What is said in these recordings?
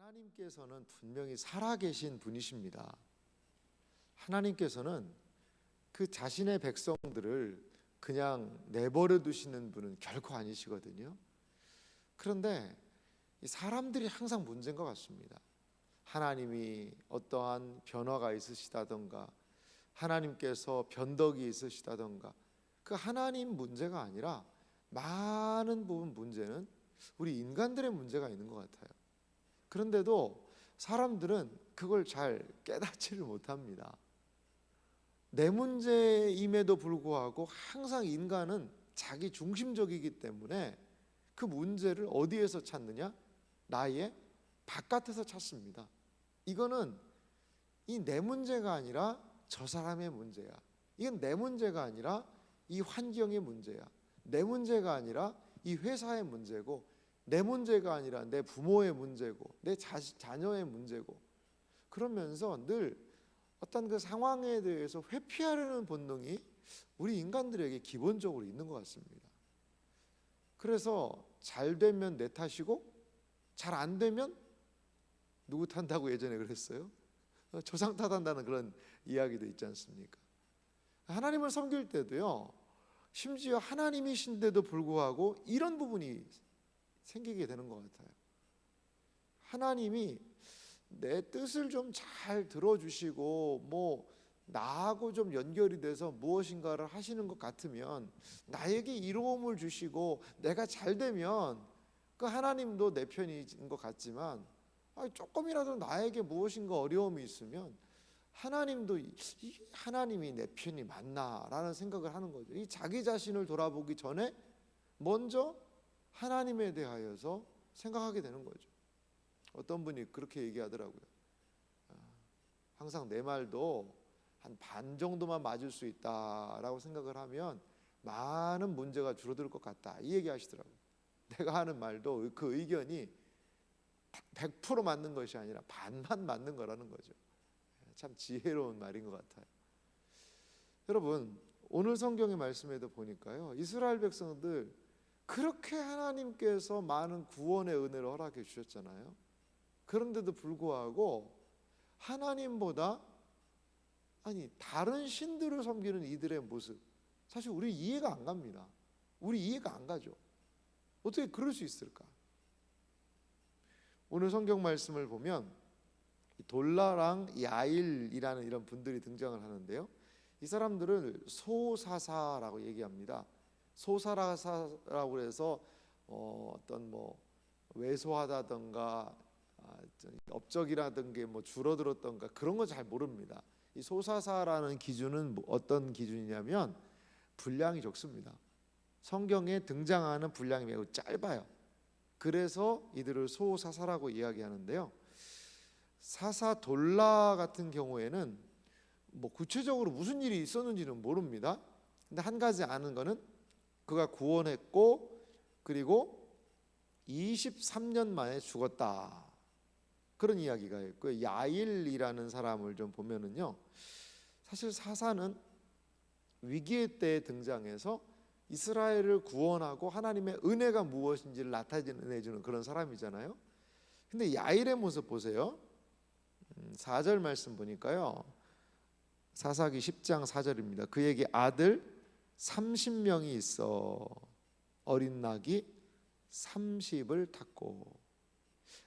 하나님께서는 분명히 살아계신 분이십니다. 하나님께서는 그 자신의 백성들을 그냥 내버려 두시는 분은 결코 아니시거든요. 그런데 이 사람들이 항상 문제인 것 같습니다. 하나님이 어떠한 변화가 있으시다던가, 하나님께서 변덕이 있으시다던가, 그 하나님 문제가 아니라 많은 부분 문제는 우리 인간들의 문제가 있는 것 같아요. 그런데도 사람들은 그걸 잘 깨닫지를 못합니다. 내 문제임에도 불구하고 항상 인간은 자기 중심적이기 때문에 그 문제를 어디에서 찾느냐? 나의 바깥에서 찾습니다. 이거는 이 내 문제가 아니라 저 사람의 문제야. 이건 내 문제가 아니라 이 환경의 문제야. 내 문제가 아니라 이 회사의 문제고, 내 문제가 아니라 내 부모의 문제고, 내 자녀의 문제고, 그러면서 늘 어떤 그 상황에 대해서 회피하려는 본능이 우리 인간들에게 기본적으로 있는 것 같습니다. 그래서 잘 되면 내 탓이고, 잘 안 되면 누구 탓한다고 예전에 그랬어요? 조상 탓한다는 그런 이야기도 있지 않습니까? 하나님을 섬길 때도요, 심지어 하나님이신데도 불구하고 이런 부분이 생기게 되는 것 같아요. 하나님이 내 뜻을 좀 잘 들어주시고 나하고 좀 연결이 돼서 무엇인가를 하시는 것 같으면, 나에게 이로움을 주시고 내가 잘 되면 그 하나님도 내 편인 것 같지만, 조금이라도 나에게 무엇인가 어려움이 있으면 하나님도 하나님이 내 편이 맞나라는 생각을 하는 거죠. 이 자기 자신을 돌아보기 전에 먼저 하나님에 대하여서 생각하게 되는 거죠. 어떤 분이 그렇게 얘기하더라고요. 항상 내 말도 한 반 정도만 맞을 수 있다라고 생각을 하면 많은 문제가 줄어들 것 같다, 이 얘기 하시더라고요. 내가 하는 말도 그 의견이 100% 맞는 것이 아니라 반만 맞는 거라는 거죠. 참 지혜로운 말인 것 같아요. 여러분, 오늘 성경의 말씀에도 보니까요, 이스라엘 백성들 그렇게 하나님께서 많은 구원의 은혜를 허락해 주셨잖아요. 그런데도 불구하고 하나님보다 다른 신들을 섬기는 이들의 모습, 사실 우리 이해가 안 갑니다. 우리 이해가 안 가죠. 어떻게 그럴 수 있을까? 오늘 성경 말씀을 보면 돌라랑 야일이라는 이런 분들이 등장을 하는데요, 이 사람들을 소사사라고 얘기합니다. 소사라고 해서 어떤 왜소하다던가 업적이라든가 줄어들었던가 그런 거 잘 모릅니다. 이 소사사라는 기준은 어떤 기준이냐면 분량이 적습니다. 성경에 등장하는 분량이 매우 짧아요. 그래서 이들을 소사사라고 이야기하는데요, 사사돌라 같은 경우에는 구체적으로 무슨 일이 있었는지는 모릅니다. 근데 한 가지 아는 거는 그가 구원했고, 그리고 23년 만에 죽었다, 그런 이야기가 있고요. 야일이라는 사람을 좀 보면은요, 사실 사사는 위기의 때에 등장해서 이스라엘을 구원하고 하나님의 은혜가 무엇인지를 나타내주는 그런 사람이잖아요. 근데 야일의 모습 보세요. 4절 말씀 보니까요, 사사기 10장 4절입니다. 그에게 아들 30명이 있어 어린 낙이 30을 탔고.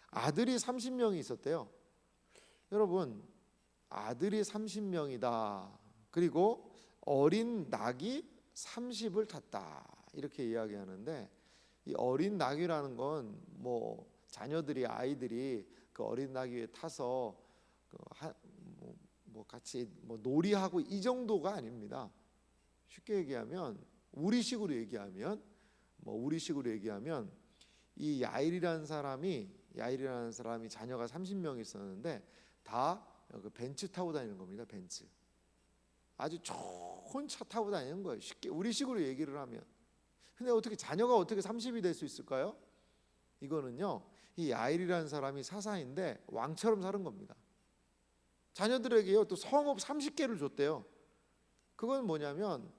아들이 30명이 있었대요. 여러분, 아들이 30명이다. 그리고 어린 낙이 30을 탔다, 이렇게 이야기하는데, 이 어린 낙이라는 건 자녀들이, 아이들이 그 어린 낙 위에 타서 같이 놀이하고 이 정도가 아닙니다. 쉽게 얘기하면 우리식으로 얘기하면 이 야일이라는 사람이 자녀가 30명 있었는데 다 그 벤츠 타고 다니는 겁니다. 벤츠. 아주 좋은 차 타고 다니는 거예요. 쉽게 우리식으로 얘기를 하면. 근데 자녀가 어떻게 30이 될 수 있을까요? 이거는요, 이 야일이라는 사람이 사사인데 왕처럼 사는 겁니다. 자녀들에게요, 또 성읍 30개를 줬대요. 그건 뭐냐면,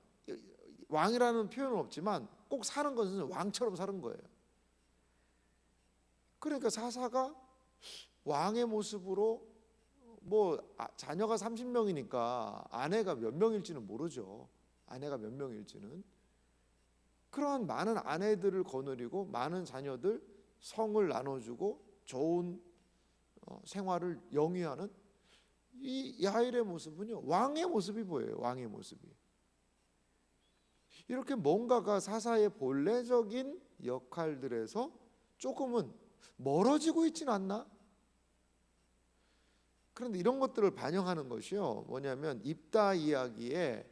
왕이라는 표현은 없지만 꼭 사는 것은 왕처럼 사는 거예요. 그러니까 사사가 왕의 모습으로 자녀가 30명이니까 아내가 몇 명일지는 모르죠. 아내가 몇 명일지는. 그러한 많은 아내들을 거느리고 많은 자녀들 성을 나눠주고 좋은 생활을 영위하는 이 야일의 모습은요, 왕의 모습이 보여요. 왕의 모습이. 이렇게 뭔가가 사사의 본래적인 역할들에서 조금은 멀어지고 있지는 않나? 그런데 이런 것들을 반영하는 것이요, 뭐냐면 입다 이야기의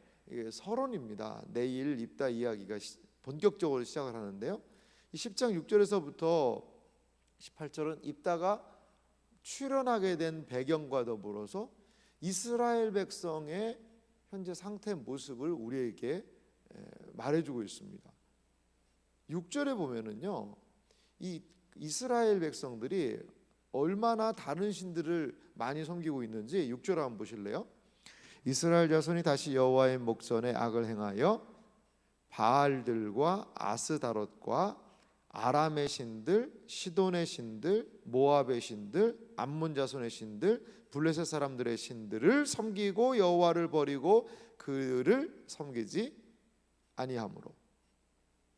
서론입니다. 내일 입다 이야기가 본격적으로 시작을 하는데요, 이 10장 6절에서부터 18절은 입다가 출현하게 된 배경과 더불어서 이스라엘 백성의 현재 상태 모습을 우리에게 말해주고 있습니다. 6절에 보면은요, 이 이스라엘 백성들이 얼마나 다른 신들을 많이 섬기고 있는지 6절 한번 보실래요? 이스라엘 자손이 다시 여호와의 목전에 악을 행하여 바알들과 아스다롯과 아람의 신들, 시돈의 신들, 모압의 신들, 암몬 자손의 신들, 블레셋 사람들의 신들을 섬기고 여호와를 버리고 그를 섬기지 아니하므로.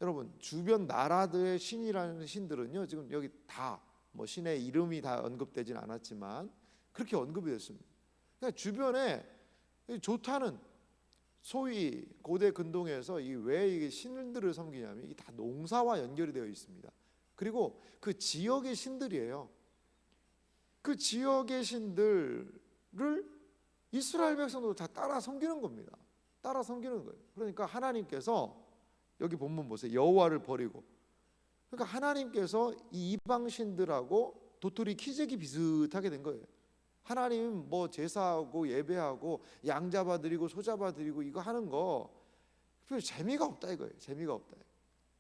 여러분, 주변 나라들의 신이라는 신들은요, 지금 여기 다 신의 이름이 다 언급되진 않았지만 그렇게 언급이 됐습니다. 그러니까 주변에 좋다는, 소위 고대 근동에서 왜 이게 신들을 섬기냐면 이게 다 농사와 연결이 되어 있습니다. 그리고 그 지역의 신들이에요. 그 지역의 신들을 이스라엘 백성도 다 따라 섬기는 겁니다. 따라 섬기는 거예요. 그러니까 하나님께서 여기 본문 보세요. 여호와를 버리고. 그러니까 하나님께서 이 이방 신들하고 도토리 키재기 비슷하게 된 거예요. 하나님 제사하고 예배하고 양 잡아드리고 소 잡아드리고 이거 하는 거 별 재미가 없다 이거예요. 재미가 없다.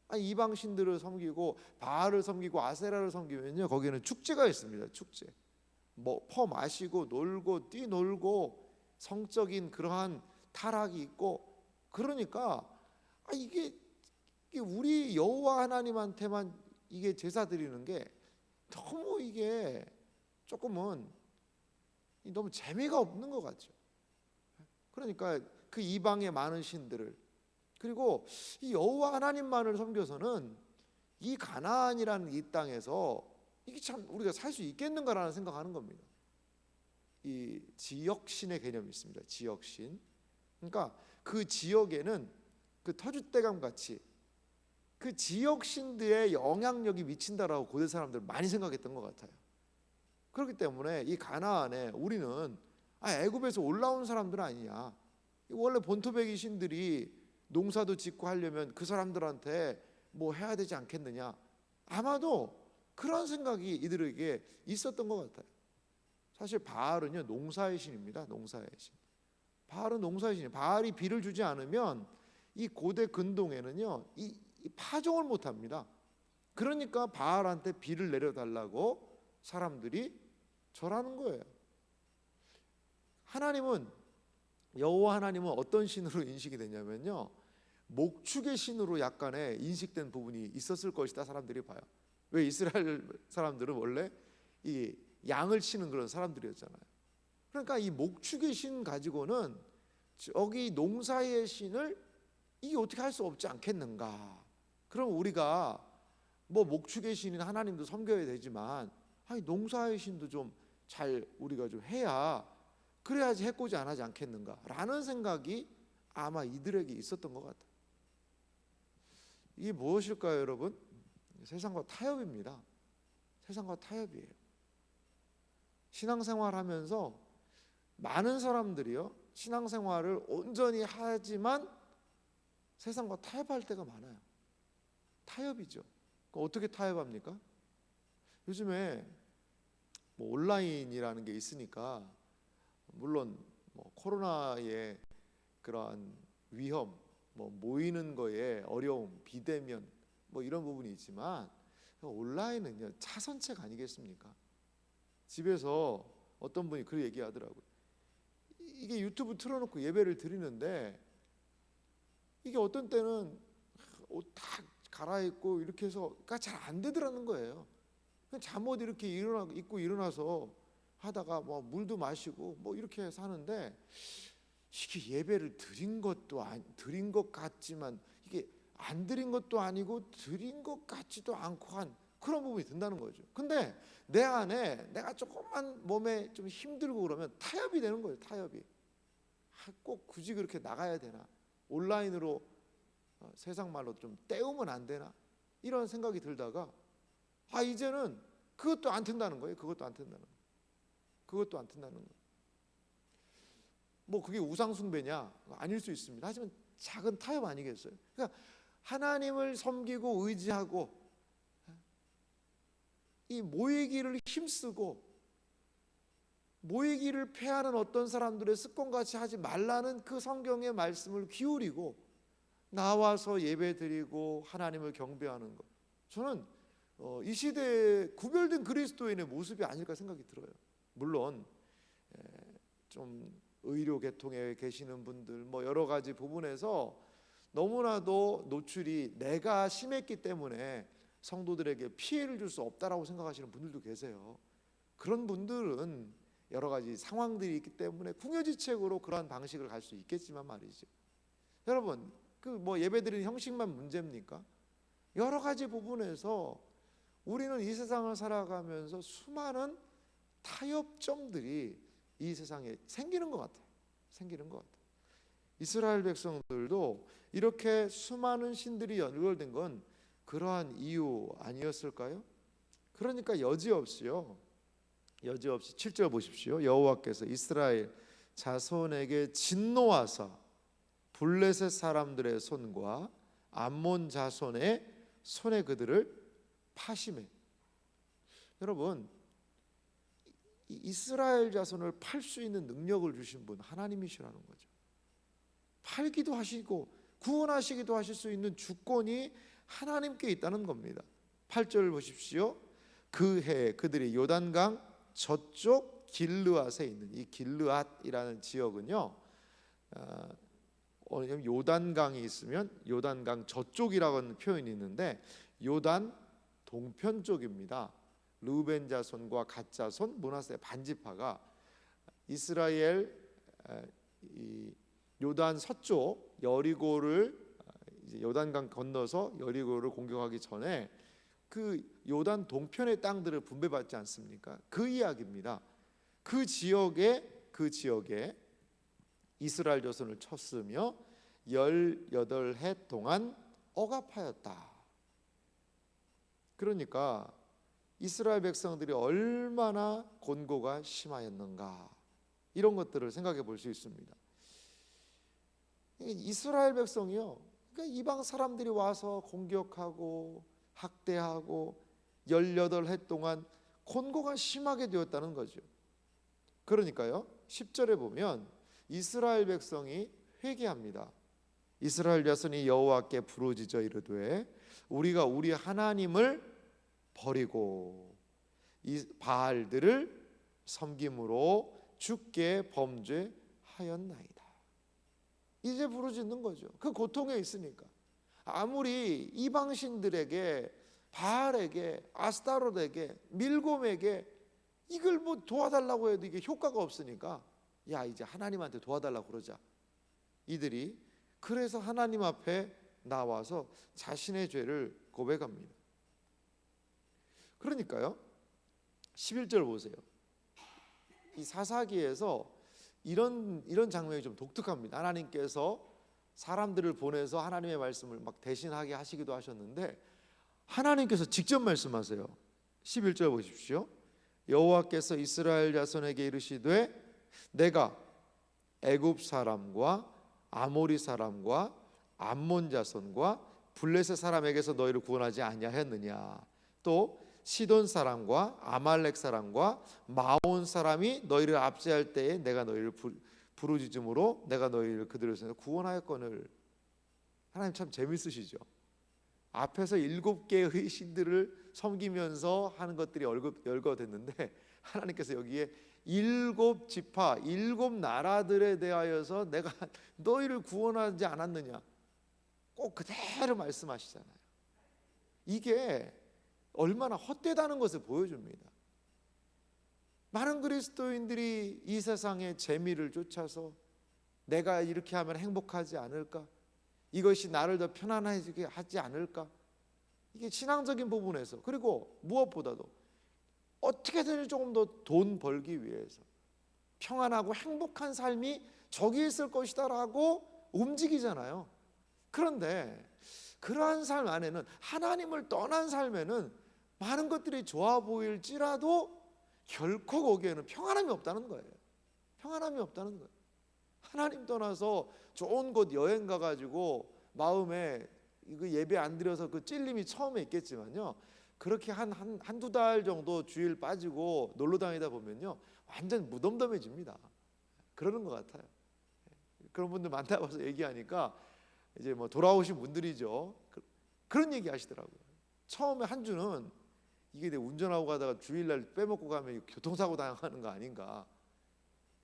아니, 이방 신들을 섬기고 바알을 섬기고 아세라를 섬기면요, 거기는 축제가 있습니다. 축제. 퍼 마시고 놀고 뛰놀고 성적인 그러한 타락이 있고, 그러니까 이게 우리 여호와 하나님한테만 이게 제사 드리는 게 너무 이게 조금은 너무 재미가 없는 것 같죠. 그러니까 그 이방의 많은 신들을, 그리고 이 여호와 하나님만을 섬겨서는 이 가나안이라는 이 땅에서 이게 참 우리가 살 수 있겠는가라는 생각하는 겁니다. 이 지역신의 개념이 있습니다. 지역신. 그러니까 그 지역에는 그 터줏대감 같이 그 지역신들의 영향력이 미친다라고 고대 사람들 많이 생각했던 것 같아요. 그렇기 때문에 이 가나안에 우리는 애굽에서 올라온 사람들 아니냐, 원래 본토백이 신들이 농사도 짓고 하려면 그 사람들한테 해야 되지 않겠느냐, 아마도 그런 생각이 이들에게 있었던 것 같아요. 사실 바알은요, 농사의 신입니다. 농사의 신. 바알은 농사의 신이에요. 바알이 비를 주지 않으면 이 고대 근동에는요, 이 파종을 못합니다. 그러니까 바알한테 비를 내려달라고 사람들이 절하는 거예요. 하나님은, 여호와 하나님은 어떤 신으로 인식이 되냐면요, 목축의 신으로 약간의 인식된 부분이 있었을 것이다 사람들이 봐요. 왜? 이스라엘 사람들은 원래 이 양을 치는 그런 사람들이었잖아요. 그러니까 이 목축의 신 가지고는 저기 농사의 신을 이게 어떻게 할 수 없지 않겠는가. 그럼 우리가 목축의 신인 하나님도 섬겨야 되지만 농사의 신도 좀 잘 우리가 좀 해야, 그래야지 해코지 안 하지 않겠는가라는 생각이 아마 이들에게 있었던 것 같아요. 이게 무엇일까요, 여러분? 세상과 타협입니다. 세상과 타협이에요. 신앙생활하면서 많은 사람들이요, 신앙생활을 온전히 하지만 세상과 타협할 때가 많아요. 타협이죠. 어떻게 타협합니까? 요즘에 온라인이라는 게 있으니까, 물론 코로나의 그러한 위험, 모이는 거에 어려움, 비대면 이런 부분이 있지만 온라인은요, 차선책 아니겠습니까? 집에서 어떤 분이 그 얘기하더라고요. 이게 유튜브 틀어놓고 예배를 드리는데 이게 어떤 때는 옷 다 갈아입고 이렇게 해서 잘 안 되더라는 거예요. 잠옷 이렇게 입고 일어나서 하다가 뭐 물도 마시고 뭐 이렇게 사는데, 이게 예배를 드린 것 같지만 이게 안 드린 것도 아니고 드린 것 같지도 않고 한 그런 부분이 든다는 거죠. 근데 내 안에 내가 조금만 몸에 좀 힘들고 그러면 타협이 되는 거예요. 타협이. 꼭 굳이 그렇게 나가야 되나? 온라인으로 세상 말로 좀 때우면 안 되나? 이런 생각이 들다가 이제는 그것도 안 튼다는 거예요. 그것도 안 튼다는 거예요. 뭐 그게 우상숭배냐? 아닐 수 있습니다. 하지만 작은 타협 아니겠어요? 그러니까 하나님을 섬기고 의지하고 이 모이기를 힘쓰고 모이기를 패하는 어떤 사람들의 습관같이 하지 말라는 그 성경의 말씀을 기울이고 나와서 예배드리고 하나님을 경배하는 것, 저는 이 시대에 구별된 그리스도인의 모습이 아닐까 생각이 들어요. 물론 좀 의료 계통에 계시는 분들 뭐 여러 가지 부분에서 너무나도 노출이 내가 심했기 때문에 성도들에게 피해를 줄 수 없다라고 생각하시는 분들도 계세요. 그런 분들은 여러 가지 상황들이 있기 때문에 궁여지책으로 그러한 방식을 갈 수 있겠지만 말이죠. 여러분, 그 뭐 예배드리는 형식만 문제입니까? 여러 가지 부분에서 우리는 이 세상을 살아가면서 수많은 타협점들이 이 세상에 생기는 것 같아요. 이스라엘 백성들도 이렇게 수많은 신들이 연결된 건 그러한 이유 아니었을까요? 그러니까 여지없이 7절 보십시오. 여호와께서 이스라엘 자손에게 진노하사 블레셋 사람들의 손과 암몬 자손의 손에 그들을 파심해. 여러분, 이스라엘 자손을 팔 수 있는 능력을 주신 분 하나님이시라는 거죠. 팔기도 하시고 구원하시기도 하실 수 있는 주권이 하나님께 있다는 겁니다. 8절 보십시오. 그 해에 그들이 요단강 저쪽 길르앗에 있는 이 길르앗이라는 지역은요, 요단강이 있으면 요단강 저쪽이라는 표현이 있는데 요단 동편 쪽입니다. 르우벤 자손과 갓 자손 므낫세 반지파가 이스라엘 이 요단 서쪽 여리고를 이제 요단강 건너서 여리고를 공격하기 전에 그 요단 동편의 땅들을 분배받지 않습니까? 그 이야기입니다. 그 지역에 이스라엘 자손을 쳤으며 18해 동안 억압하였다. 그러니까 이스라엘 백성들이 얼마나 곤고가 심하였는가, 이런 것들을 생각해 볼 수 있습니다. 이스라엘 백성이요, 그러니까 이방 사람들이 와서 공격하고 학대하고 18해 동안 곤고가 심하게 되었다는 거죠. 그러니까요, 10절에 보면 이스라엘 백성이 회개합니다. 이스라엘 자손이 여호와께 부르짖어 이르되 우리가 우리 하나님을 버리고 이 바알들을 섬김으로 주께 범죄하였나이다. 이제 부르짖는 거죠. 그 고통에 있으니까. 아무리 이방신들에게, 바알에게, 아스타롯에게, 밀곰에게 이걸 뭐 도와달라고 해도 이게 효과가 없으니까 야, 이제 하나님한테 도와달라고 그러자. 이들이 그래서 하나님 앞에 나와서 자신의 죄를 고백합니다. 그러니까요, 11절 보세요. 이 사사기에서 이런 장면이 좀 독특합니다. 하나님께서 사람들을 보내서 하나님의 말씀을 막 대신하게 하시기도 하셨는데 하나님께서 직접 말씀하세요. 11절 보십시오. 여호와께서 이스라엘 자손에게 이르시되 내가 애굽 사람과 아모리 사람과 암몬 자손과 블레셋 사람에게서 너희를 구원하지 아니하였느냐. 또 시돈 사람과 아말렉 사람과 마온 사람이 너희를 압제할 때에 내가 너희를 부르짖음으로 내가 너희를 그들을 통해서 구원하였거늘. 하나님 참 재밌으시죠. 앞에서 7개의 신들을 섬기면서 하는 것들이 열거됐는데 하나님께서 여기에 7지파 7나라들에 대하여서 내가 너희를 구원하지 않았느냐 꼭 그대로 말씀하시잖아요. 이게 얼마나 헛되다는 것을 보여줍니다. 많은 그리스도인들이 이 세상의 재미를 쫓아서 내가 이렇게 하면 행복하지 않을까? 이것이 나를 더 편안하게 하지 않을까? 이게 신앙적인 부분에서, 그리고 무엇보다도 어떻게든 조금 더 돈 벌기 위해서 평안하고 행복한 삶이 저기 있을 것이다 라고 움직이잖아요. 그런데 그러한 삶 안에는, 하나님을 떠난 삶에는 많은 것들이 좋아 보일지라도 결코 거기에는 평안함이 없다는 거예요. 평안함이 없다는 거예요. 하나님 떠나서 좋은 곳 여행 가가지고 마음에 이거 예배 안 드려서 그 찔림이 처음에 있겠지만요, 그렇게 한두 달 정도 주일 빠지고 놀러 다니다 보면요, 완전 무덤덤해집니다. 그러는 것 같아요. 그런 분들 많다고 해서 얘기하니까 이제 뭐 돌아오신 분들이죠. 그런 얘기 하시더라고요. 처음에 한 주는 이게 내 운전하고 가다가 주일날 빼먹고 가면 교통사고 당하는 거 아닌가.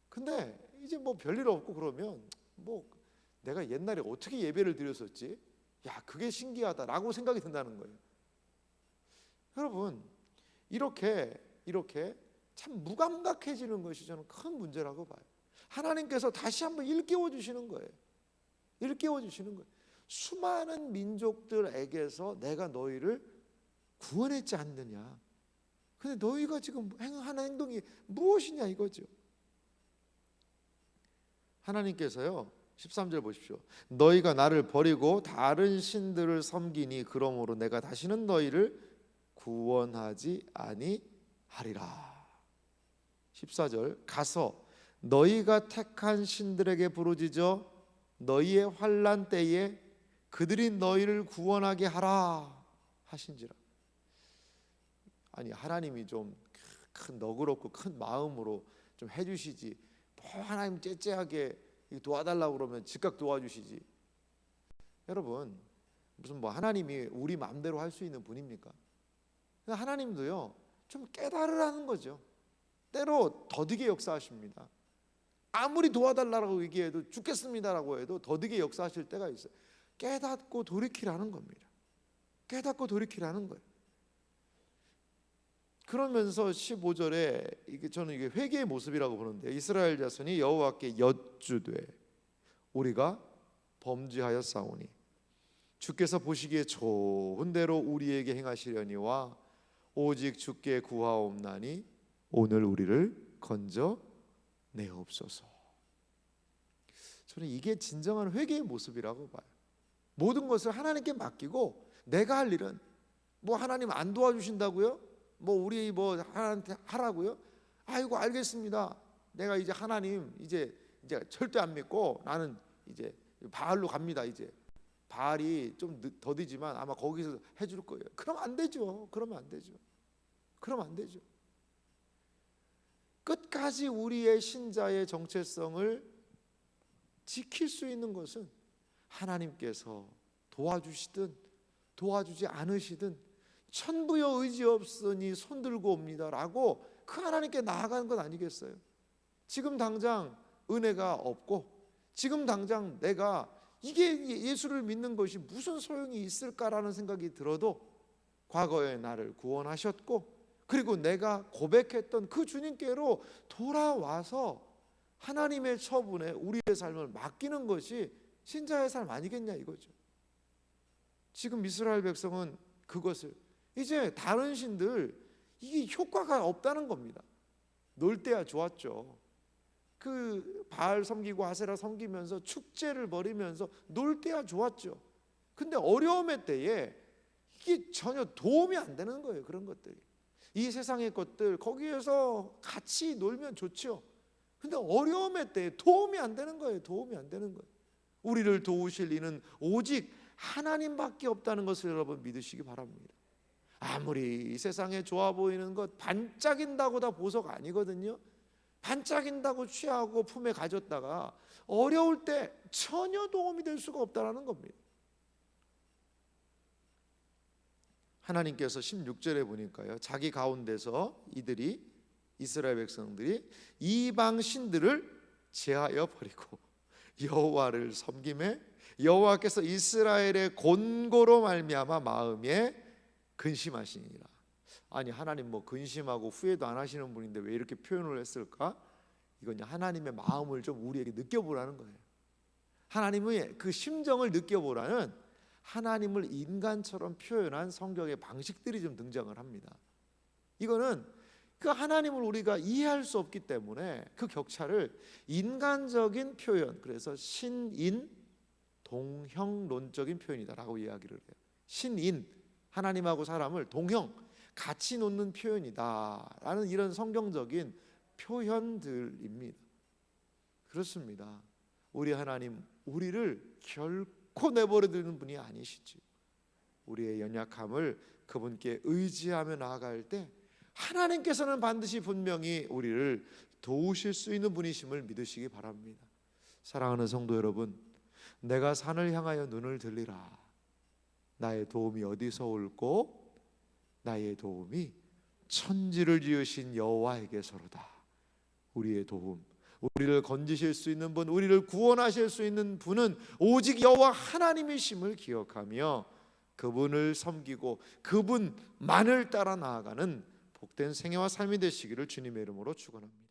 근데 이제 뭐 별일 없고 그러면 뭐 내가 옛날에 어떻게 예배를 드렸었지? 야, 그게 신기하다라고 생각이 든다는 거예요. 여러분, 이렇게 참 무감각해지는 것이 저는 큰 문제라고 봐요. 하나님께서 다시 한번 일깨워 주시는 거예요. 일깨워 주시는 거예요. 수많은 민족들에게서 내가 너희를 구원했지 않느냐. 근데 너희가 지금 하는 행동이 무엇이냐 이거죠. 하나님께서요, 13절 보십시오. 너희가 나를 버리고 다른 신들을 섬기니 그러므로 내가 다시는 너희를 구원하지 아니하리라. 14절, 가서 너희가 택한 신들에게 부르짖어 너희의 환난 때에 그들이 너희를 구원하게 하라 하신지라. 아니, 하나님이 좀 큰 너그럽고 큰 마음으로 좀 해주시지, 뭐 하나님 째째하게 도와달라고 그러면 즉각 도와주시지. 여러분, 무슨 뭐 하나님이 우리 마음대로 할 수 있는 분입니까? 하나님도요, 좀 깨달으라는 거죠. 때로 더디게 역사하십니다. 아무리 도와달라고 얘기해도, 죽겠습니다라고 해도 더디게 역사하실 때가 있어요. 깨닫고 돌이키라는 겁니다. 깨닫고 돌이키라는 거예요. 그러면서 15절에 저는 이게 회개의 모습이라고 보는데, 이스라엘 자손이 여호와께 여쭈되 우리가 범죄하였사오니 주께서 보시기에 좋은 대로 우리에게 행하시려니와 오직 주께 구하옵나니 오늘 우리를 건져 내옵소서. 저는 이게 진정한 회개의 모습이라고 봐요. 모든 것을 하나님께 맡기고, 내가 할 일은 뭐 하나님 안 도와주신다고요? 뭐 우리 뭐 하나님한테 하라고요? 아이고 알겠습니다. 내가 이제 하나님 이제 절대 안 믿고 나는 이제 바알로 갑니다. 이제 바알이 좀 더디지만 아마 거기서 해줄 거예요. 그러면 안 되죠. 그러면 안 되죠. 그러면 안 되죠. 끝까지 우리의 신자의 정체성을 지킬 수 있는 것은 하나님께서 도와주시든 도와주지 않으시든 천부여 의지 없으니 손들고 옵니다라고 그 하나님께 나아가는 것 아니겠어요? 지금 당장 은혜가 없고, 지금 당장 내가 이게 예수를 믿는 것이 무슨 소용이 있을까라는 생각이 들어도 과거에 나를 구원하셨고, 그리고 내가 고백했던 그 주님께로 돌아와서 하나님의 처분에 우리의 삶을 맡기는 것이 신자의 삶 아니겠냐 이거죠. 지금 이스라엘 백성은 그것을 이제 다른 신들, 이게 효과가 없다는 겁니다. 놀 때야 좋았죠. 그 바알 섬기고 아세라 섬기면서 축제를 벌이면서 놀 때야 좋았죠. 근데 어려움의 때에 이게 전혀 도움이 안 되는 거예요. 그런 것들이, 이 세상의 것들, 거기에서 같이 놀면 좋죠. 근데 어려움의 때에 도움이 안 되는 거예요. 도움이 안 되는 거예요. 우리를 도우실 이는 오직 하나님밖에 없다는 것을 여러분 믿으시기 바랍니다. 아무리 이 세상에 좋아 보이는 것, 반짝인다고 다 보석 아니거든요. 반짝인다고 취하고 품에 가졌다가 어려울 때 전혀 도움이 될 수가 없다는 겁니다. 하나님께서 16절에 보니까요, 자기 가운데서 이스라엘 백성들이 이방 신들을 제하여 버리고 여호와를 섬김에 여호와께서 이스라엘의 곤고로 말미암아 마음에 근심하시니라. 아니 하나님 뭐 근심하고 후회도 안 하시는 분인데 왜 이렇게 표현을 했을까? 이건 하나님의 마음을 좀 우리에게 느껴보라는 거예요. 하나님의 그 심정을 느껴보라는, 하나님을 인간처럼 표현한 성경의 방식들이 좀 등장을 합니다. 이거는 그 하나님을 우리가 이해할 수 없기 때문에 그 격차를 인간적인 표현, 그래서 신인 동형론적인 표현이다라고 이야기를 해요. 신인, 하나님하고 사람을 동형, 같이 놓는 표현이다라는 이런 성경적인 표현들입니다. 그렇습니다. 우리 하나님, 우리를 결코 내버려두는 분이 아니시지. 우리의 연약함을 그분께 의지하며 나아갈 때 하나님께서는 반드시 분명히 우리를 도우실 수 있는 분이심을 믿으시기 바랍니다. 사랑하는 성도 여러분, 내가 산을 향하여 눈을 들리라. 나의 도움이 어디서 올꼬? 나의 도움이 천지를 지으신 여호와에게서로다. 우리의 도움, 우리를 건지실 수 있는 분, 우리를 구원하실 수 있는 분은 오직 여호와 하나님이심을 기억하며 그분을 섬기고 그분만을 따라 나아가는 복된 생애와 삶이 되시기를 주님의 이름으로 축원합니다.